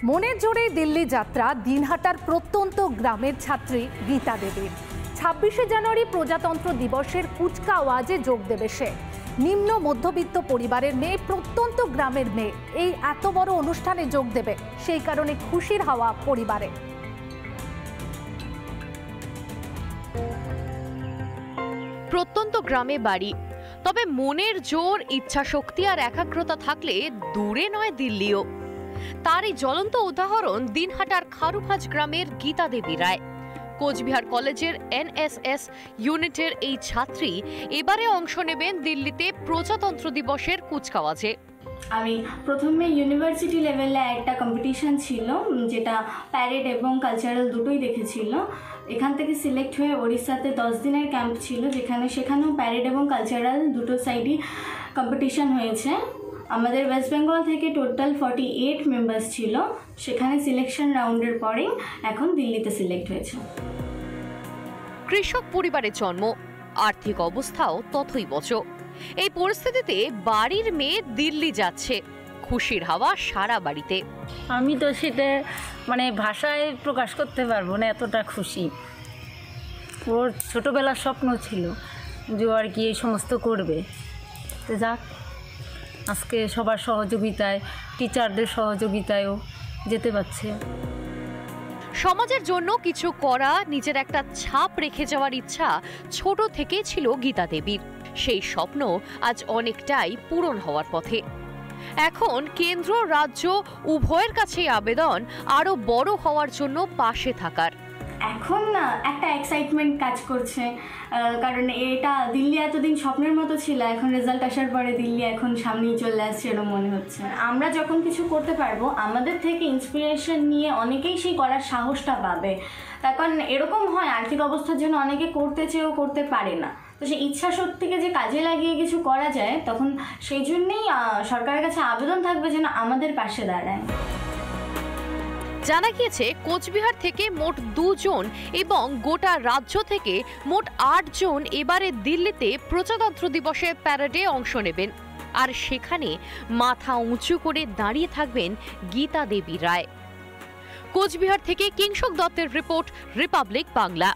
মনের জোরে দিল্লি যাত্রা দিনহাটার প্রত্যন্ত গ্রামের ছাত্রী গীতা দেবীর। ২৬শে জানুয়ারি প্রজাতন্ত্র দিবসের কুচকাওয়াজে যোগ দেবে সে। নিম্ন মধ্যবিত্ত পরিবারের মেয়ে, প্রত্যন্ত গ্রামের মেয়ে, এই এত বড় অনুষ্ঠানে যোগ দেবে, সেই কারণে খুশির হাওয়া পরিবারে। প্রত্যন্ত গ্রামে বাড়ি, তবে মনের জোর, ইচ্ছা শক্তি আর একাগ্রতা থাকলে দূরে নয় দিল্লিও। তারই জ্বলন্ত উদাহরণ দিনহাটার খারুভাজ গ্রামের গীতা দেবী রায়। কোচবিহার কলেজের NSS ইউনিটের এই ছাত্রী এবারে অংশ নেবেন দিল্লিতে প্রজাতন্ত্র দিবসের কুচকাওয়াজে। আমি প্রথমে ইউনিভার্সিটি লেভেলে একটা কম্পিটিশন ছিল, যেটা প্যারেড এবং কালচারাল দুটোই দেখেছিল। এখান থেকে সিলেক্ট হয়ে ওড়িশাতে 10 দিনের ক্যাম্প ছিল, সেখানেও প্যারেড এবং কালচারাল দুটো সাইডই কম্পিটিশন হয়েছে। আমাদের ওয়েস্ট বেঙ্গল থেকে টোটাল 48 মেম্বার্স ছিল, সেখানে সিলেকশন রাউন্ডের পরেই এখন দিল্লিতে সিলেক্ট হয়েছে। কৃষক পরিবারে জন্ম, আর্থিক অবস্থাও তথৈবচ। এই পরিস্থিতিতে বাড়ির মেয়ে দিল্লি যাচ্ছে, খুশির হাওয়া সারা বাড়িতে। আমি তো সেটা ভাষায় প্রকাশ করতে পারবো না, এতটা খুশি। ওর ছোটোবেলার স্বপ্ন ছিল যে আর কি এই সমস্ত করবে, তো যাক, আজকে সবার সহযোগিতায়, টিচারদের সহযোগিতায়ও যেতে পারছে। সমাজের জন্য কিছু করা, নিজের একটা ছাপ রেখে যাওয়ার ইচ্ছা ছোট থেকে ছিল গীতা দেবীর। সেই স্বপ্ন আজ অনেকটাই পূরণ হওয়ার পথে। এখন কেন্দ্র রাজ্য উভয়ের কাছেই আবেদন আরো বড় হওয়ার জন্য পাশে থাকার। এখন না একটা এক্সাইটমেন্ট কাজ করছে, কারণ এটা দিল্লি এতদিন স্বপ্নের মতো ছিল, এখন রেজাল্ট আসার পরে দিল্লি এখন সামনেই চলে আসছে এরকম মনে হচ্ছে। আমরা যখন কিছু করতে পারবো, আমাদের থেকে ইন্সপিরেশন নিয়ে অনেকেই সেই করার সাহসটা পাবে। তার কারণ এরকম হয়, আর্থিক অবস্থার জন্য অনেকে করতে চেয়েও করতে পারে না, তো সেই ইচ্ছা শক্তিকে যে কাজে লাগিয়ে কিছু করা যায়, তখন সেই জন্যেই সরকারের কাছে আবেদন থাকবে যেন আমাদের পাশে দাঁড়ায়। জানা গিয়েছে কোচবিহার থেকে মোট 2 জন এবং গোটা রাজ্য থেকে মোট 8 জন এবারে দিল্লিতে প্রজাতন্ত্র দিবসের প্যারেডে অংশ নেবেন। আর সেখানে মাথা উঁচু করে দাঁড়িয়ে থাকবেন গীতা দেবী রায়। কোচবিহার থেকে কিংসক দত্তের রিপোর্ট, রিপাবলিক বাংলা।